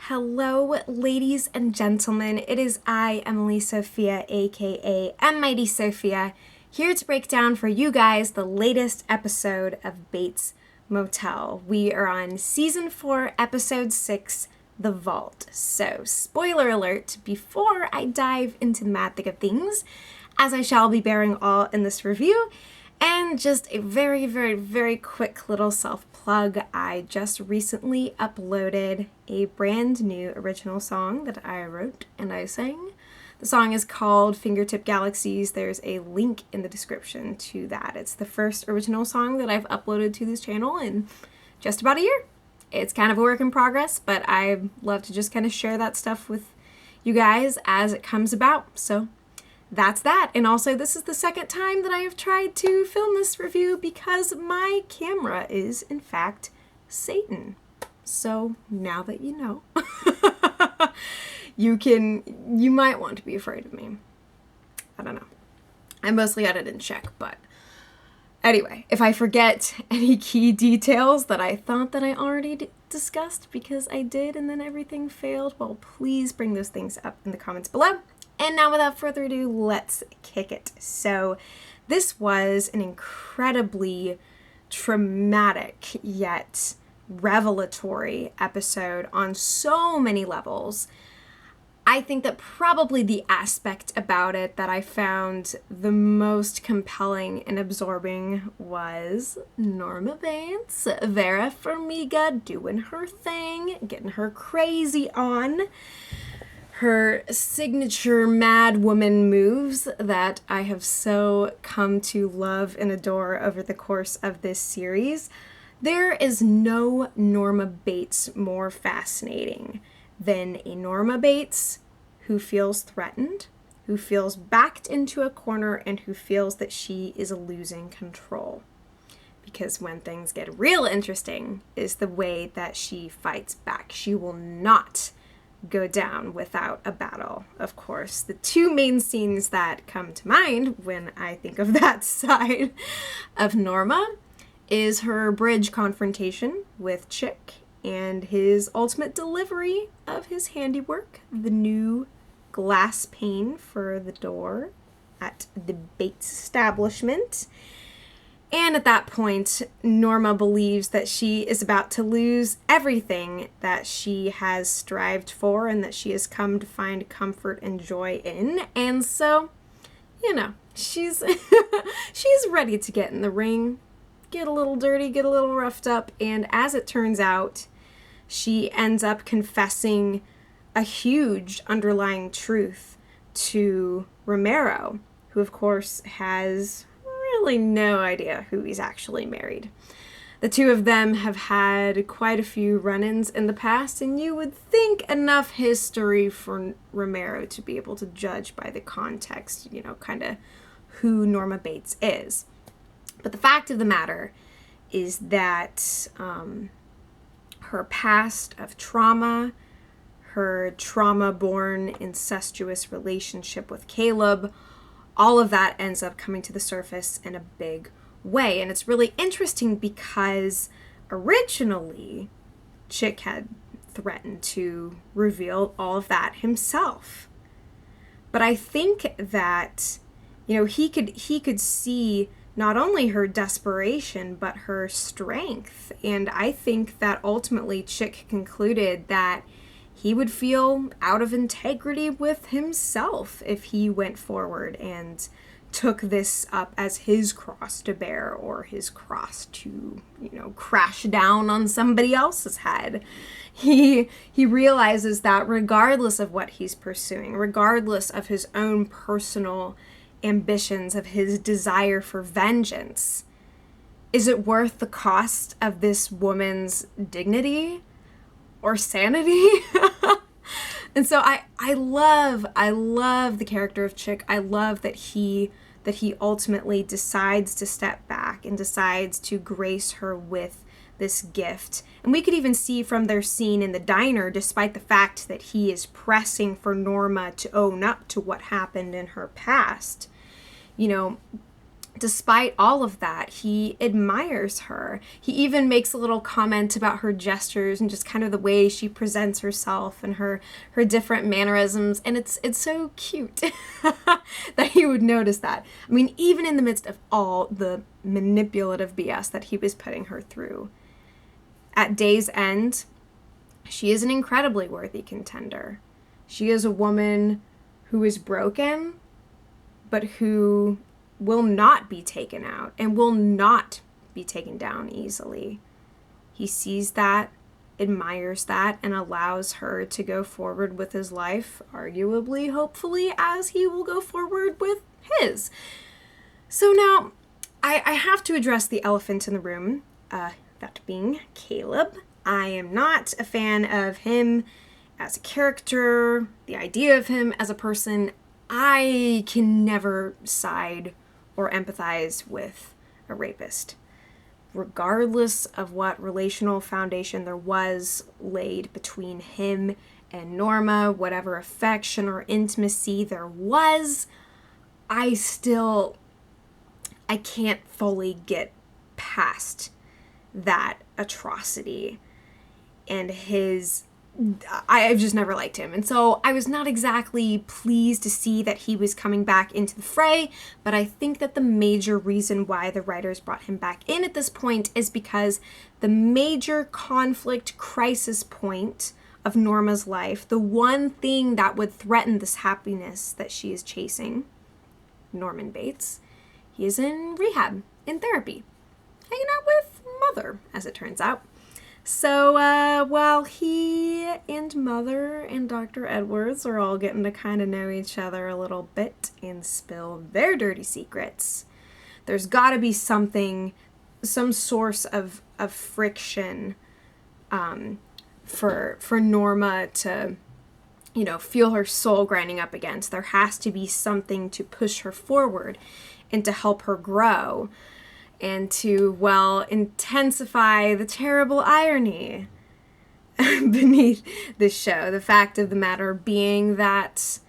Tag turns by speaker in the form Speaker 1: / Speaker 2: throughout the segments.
Speaker 1: Hello, ladies and gentlemen. It is I, Emily Sophia, aka M Mighty Sophia, here to break down for you guys the latest episode of Bates Motel. We are on season 4, episode 6, The Vault. So, spoiler alert, before I dive into the mad thick of things, as I shall be bearing all in this review, and just a very quick little self-plug. I just recently uploaded a brand new original song that I wrote and I sang. The song is called Fingertip Galaxies. There's a link in the description to that. It's the first original song that I've uploaded to this channel in just about a year. It's kind of a work in progress, but I love to just kind of share that stuff with you guys as it comes about. So that's that. And also, this is the second time that I have tried to film this review because my camera is, in fact, Satan. So now that you know, you might want to be afraid of me. I don't know. I mostly got it in check, but anyway, if I forget any key details that I thought that I already discussed because I did and then everything failed, well, please bring those things up in the comments below. And now, without further ado, let's kick it. So, this was an incredibly traumatic yet revelatory episode on so many levels. I think that probably the aspect about it that I found the most compelling and absorbing was Norma Bates, Vera Farmiga doing her thing, getting her crazy on. Her signature mad woman moves that I have so come to love and adore over the course of this series. There is no Norma Bates more fascinating than a Norma Bates who feels threatened, who feels backed into a corner, and who feels that she is losing control. Because when things get real interesting is the way that she fights back. She will not go down without a battle. Of course, the two main scenes that come to mind when I think of that side of Norma is her bridge confrontation with Chick and his ultimate delivery of his handiwork, the new glass pane for the door at the Bates establishment. And at that point, Norma believes that she is about to lose everything that she has strived for and that she has come to find comfort and joy in. And so, she's she's ready to get in the ring, get a little dirty, get a little roughed up. And as it turns out, she ends up confessing a huge underlying truth to Romero, who of course has really no idea who he's actually married. The two of them have had quite a few run-ins in the past, and you would think enough history for Romero to be able to judge by the context, kind of who Norma Bates is. But the fact of the matter is that her past of trauma, her trauma-born incestuous relationship with Caleb, all of that ends up coming to the surface in a big way. And it's really interesting because originally Chick had threatened to reveal all of that himself. But I think that, he could see not only her desperation, but her strength. And I think that ultimately Chick concluded that he would feel out of integrity with himself if he went forward and took this up as his cross to bear, or his cross to, crash down on somebody else's head. He realizes that regardless of what he's pursuing, regardless of his own personal ambitions, of his desire for vengeance, is it worth the cost of this woman's dignity or sanity? And so I love the character of Chick. I love that he ultimately decides to step back and decides to grace her with this gift. And we could even see from their scene in the diner, despite the fact that he is pressing for Norma to own up to what happened in her past, despite all of that, he admires her. He even makes a little comment about her gestures and just kind of the way she presents herself and her different mannerisms. And it's so cute that he would notice that. I mean, even in the midst of all the manipulative BS that he was putting her through, at day's end, she is an incredibly worthy contender. She is a woman who is broken, but who will not be taken out and will not be taken down easily. He sees that, admires that, and allows her to go forward with his life, arguably, hopefully, as he will go forward with his. So now, I have to address the elephant in the room, that being Caleb. I am not a fan of him as a character, the idea of him as a person. I can never side or empathize with a rapist, regardless of what relational foundation there was laid between him and Norma, whatever affection or intimacy there was. I can't fully get past that atrocity and I've just never liked him. And so I was not exactly pleased to see that he was coming back into the fray, but I think that the major reason why the writers brought him back in at this point is because the major conflict crisis point of Norma's life, the one thing that would threaten this happiness that she is chasing, Norman Bates, he is in rehab, in therapy, hanging out with Mother, as it turns out. So while he and Mother and Dr. Edwards are all getting to kind of know each other a little bit and spill their dirty secrets, there's got to be some source of friction for Norma to, feel her soul grinding up against. There has to be something to push her forward and to help her grow. And to, intensify the terrible irony beneath this show. The fact of the matter being that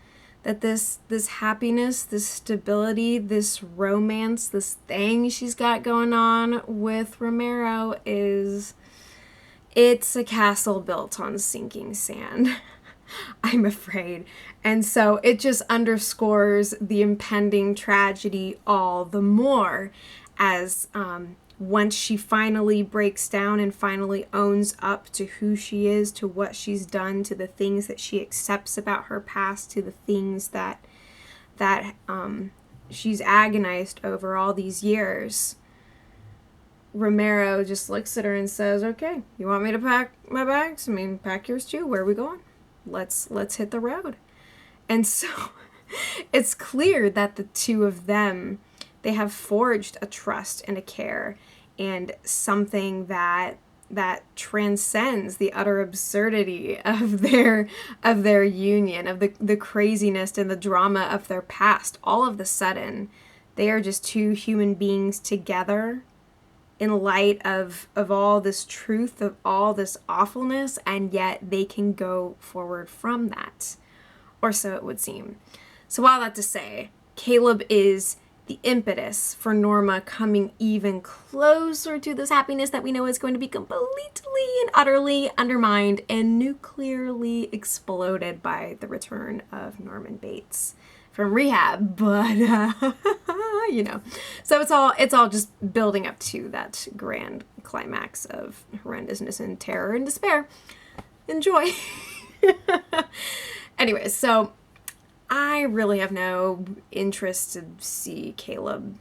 Speaker 1: this happiness, this stability, this romance, this thing she's got going on with Romero it's a castle built on sinking sand, I'm afraid. And so it just underscores the impending tragedy all the more, as once she finally breaks down and finally owns up to who she is, to what she's done, to the things that she accepts about her past, to the things that she's agonized over all these years, Romero just looks at her and says, "Okay, you want me to pack my bags? I mean, pack yours too. Where are we going? Let's hit the road." And so it's clear that the two of them, they have forged a trust and a care and something that transcends the utter absurdity of their union, of the craziness and the drama of their past. All of a sudden, they are just two human beings together in light of all this truth, of all this awfulness, and yet they can go forward from that. Or so it would seem. So all that to say, Caleb is the impetus for Norma coming even closer to this happiness that we know is going to be completely and utterly undermined and nuclearly exploded by the return of Norman Bates from rehab. But so it's all just building up to that grand climax of horrendousness and terror and despair. Enjoy. Anyways, so I really have no interest to see Caleb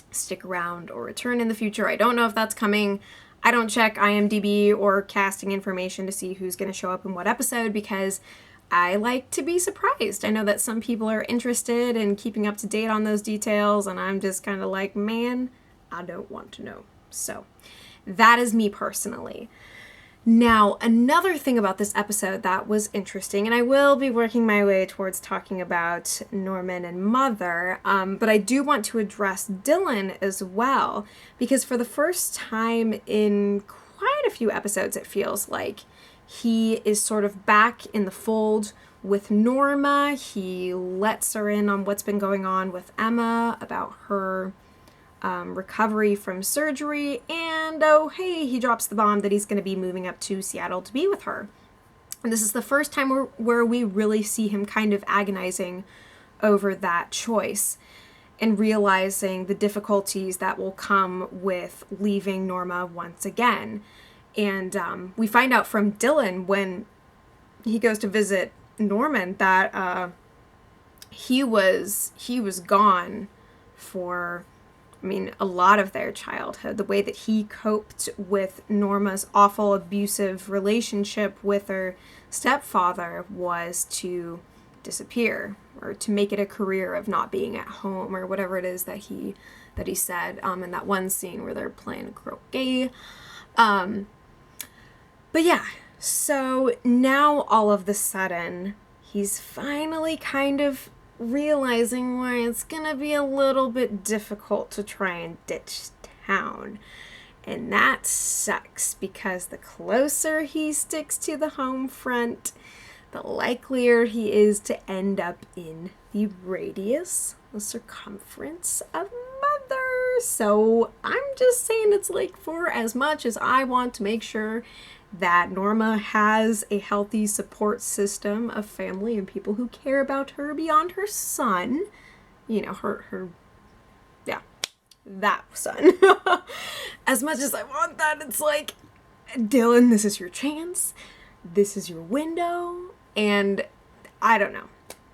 Speaker 1: stick around or return in the future. I don't know if that's coming. I don't check IMDb or casting information to see who's going to show up in what episode because I like to be surprised. I know that some people are interested in keeping up to date on those details, and I'm just kind of like, man, I don't want to know. So that is me personally. Now, another thing about this episode that was interesting, and I will be working my way towards talking about Norman and Mother, but I do want to address Dylan as well, because for the first time in quite a few episodes, it feels like, he is sort of back in the fold with Norma. He lets her in on what's been going on with Emma about her recovery from surgery, and oh hey, he drops the bomb that he's going to be moving up to Seattle to be with her. And this is the first time where we really see him kind of agonizing over that choice and realizing the difficulties that will come with leaving Norma once again. And we find out from Dylan when he goes to visit Norman that he was gone for, I mean, a lot of their childhood. The way that he coped with Norma's awful abusive relationship with her stepfather was to disappear, or to make it a career of not being at home, or whatever it is that he said in that one scene where they're playing croquet. But yeah, so now all of the sudden he's finally kind of realizing why it's gonna be a little bit difficult to try and ditch town. And that sucks, because the closer he sticks to the home front, the likelier he is to end up in the radius, the circumference of Mother. So I'm just saying, it's like, for as much as I want to make sure that Norma has a healthy support system of family and people who care about her beyond her son, you know, her that son. As much as I want that, it's like, Dylan, this is your chance. This is your window. And I don't know.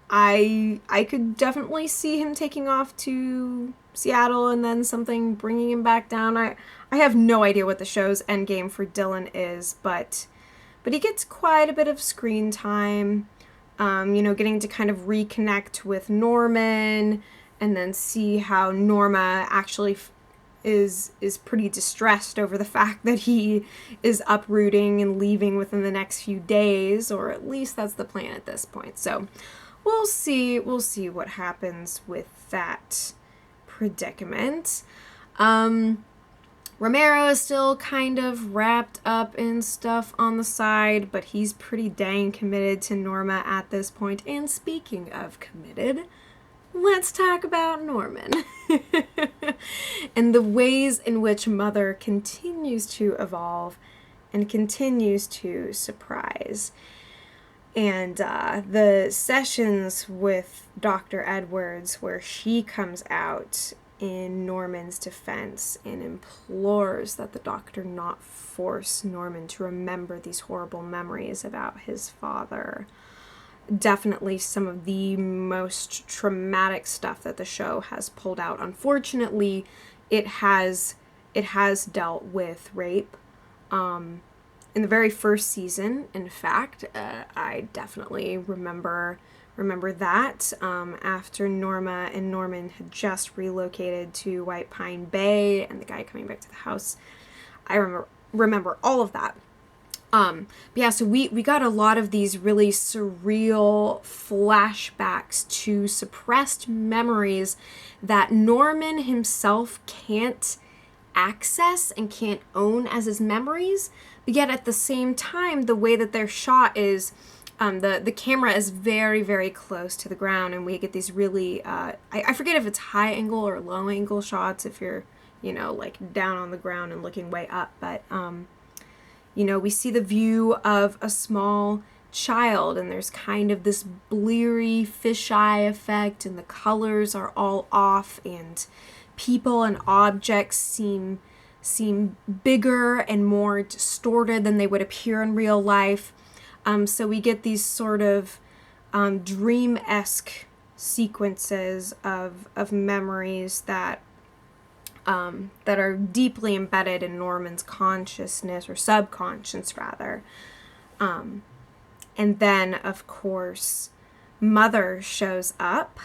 Speaker 1: I could definitely see him taking off to Seattle and then something bringing him back down. I have no idea what the show's endgame for Dylan is, but he gets quite a bit of screen time, getting to kind of reconnect with Norman, and then see how Norma actually is pretty distressed over the fact that he is uprooting and leaving within the next few days, or at least that's the plan at this point. So we'll see what happens with that predicament. Romero is still kind of wrapped up in stuff on the side, but he's pretty dang committed to Norma at this point. And speaking of committed, let's talk about Norman and the ways in which Mother continues to evolve and continues to surprise. And the sessions with Dr. Edwards, where she comes out in Norman's defense and implores that the doctor not force Norman to remember these horrible memories about his father. Definitely some of the most traumatic stuff that the show has pulled out. Unfortunately, it has dealt with rape. In the very first season, in fact, I definitely remember that after Norma and Norman had just relocated to White Pine Bay and the guy coming back to the house. I remember all of that. But yeah, so we got a lot of these really surreal flashbacks to suppressed memories that Norman himself can't access and can't own as his memories. But yet at the same time, the way that they're shot is the camera is very, very close to the ground, and we get these really, I forget if it's high angle or low angle shots if you're, like down on the ground and looking way up. But, we see the view of a small child, and there's kind of this bleary fisheye effect, and the colors are all off, and people and objects seem bigger and more distorted than they would appear in real life. So we get these sort of dream-esque sequences of memories that are deeply embedded in Norman's consciousness, or subconscious rather. And then, of course, Mother shows up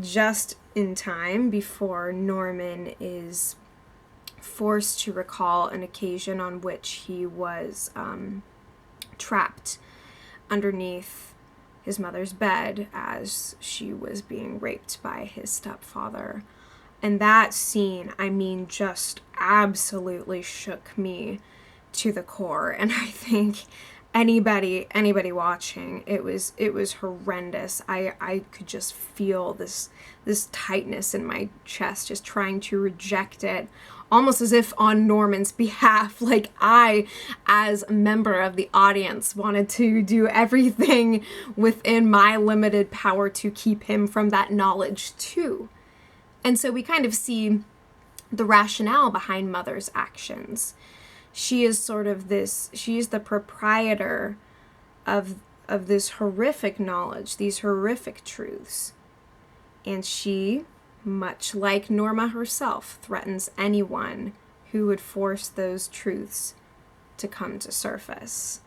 Speaker 1: just in time before Norman is forced to recall an occasion on which he was trapped underneath his mother's bed as she was being raped by his stepfather. And that scene, just absolutely shook me to the core. And I think anybody watching, it was horrendous. I could just feel this tightness in my chest, just trying to reject it, almost as if on Norman's behalf. Like, I, as a member of the audience, wanted to do everything within my limited power to keep him from that knowledge too. And so we kind of see the rationale behind Mother's actions. She is sort of she is the proprietor of this horrific knowledge, these horrific truths. And she, much like Norma herself, threatens anyone who would force those truths to come to surface.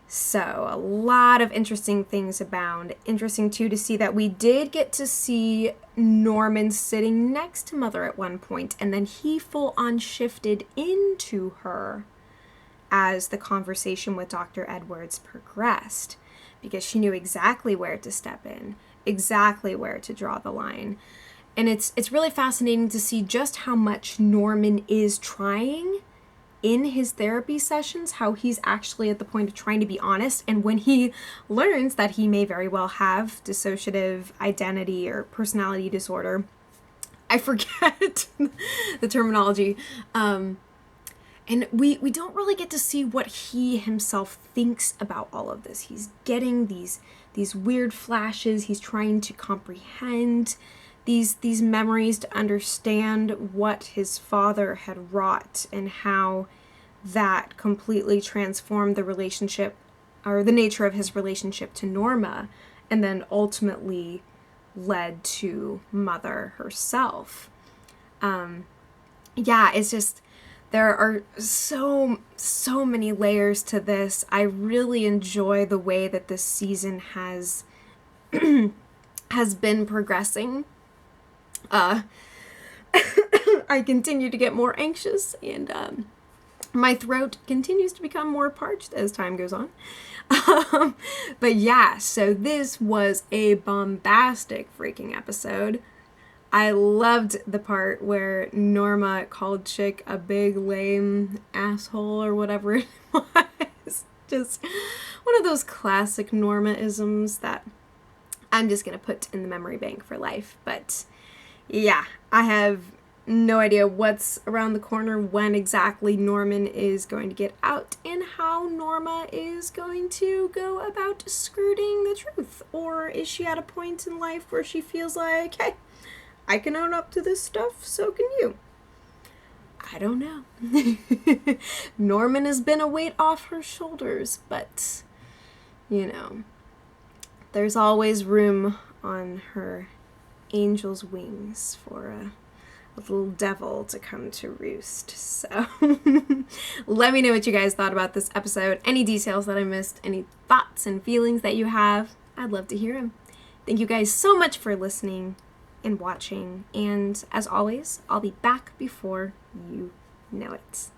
Speaker 1: So a lot of interesting things abound. Interesting, too, to see that we did get to see Norman sitting next to Mother at one point, and then he full-on shifted into her as the conversation with Dr. Edwards progressed, because she knew exactly where to step in, exactly where to draw the line. And it's really fascinating to see just how much Norman is trying in his therapy sessions, how he's actually at the point of trying to be honest. And when he learns that he may very well have dissociative identity or personality disorder, I forget the terminology, and we don't really get to see what he himself thinks about all of this. He's getting these weird flashes. He's trying to comprehend these memories, to understand what his father had wrought and how that completely transformed the relationship, or the nature of his relationship, to Norma, and then ultimately led to Mother herself. It's just, there are so many layers to this. I really enjoy the way that this season has been progressing. I continue to get more anxious, and my throat continues to become more parched as time goes on. But yeah, so this was a bombastic freaking episode. I loved the part where Norma called Chick a big lame asshole or whatever it was. Just one of those classic Norma-isms that I'm just going to put in the memory bank for life. But yeah, I have no idea what's around the corner, when exactly Norman is going to get out, and how Norma is going to go about skirting the truth. Or is she at a point in life where she feels like, hey, I can own up to this stuff, so can you? I don't know. Norman has been a weight off her shoulders, but, there's always room on her angel's wings for a little devil to come to roost. So let me know what you guys thought about this episode. Any details that I missed, any thoughts and feelings that you have, I'd love to hear them. Thank you guys so much for listening and watching, and as always, I'll be back before you know it.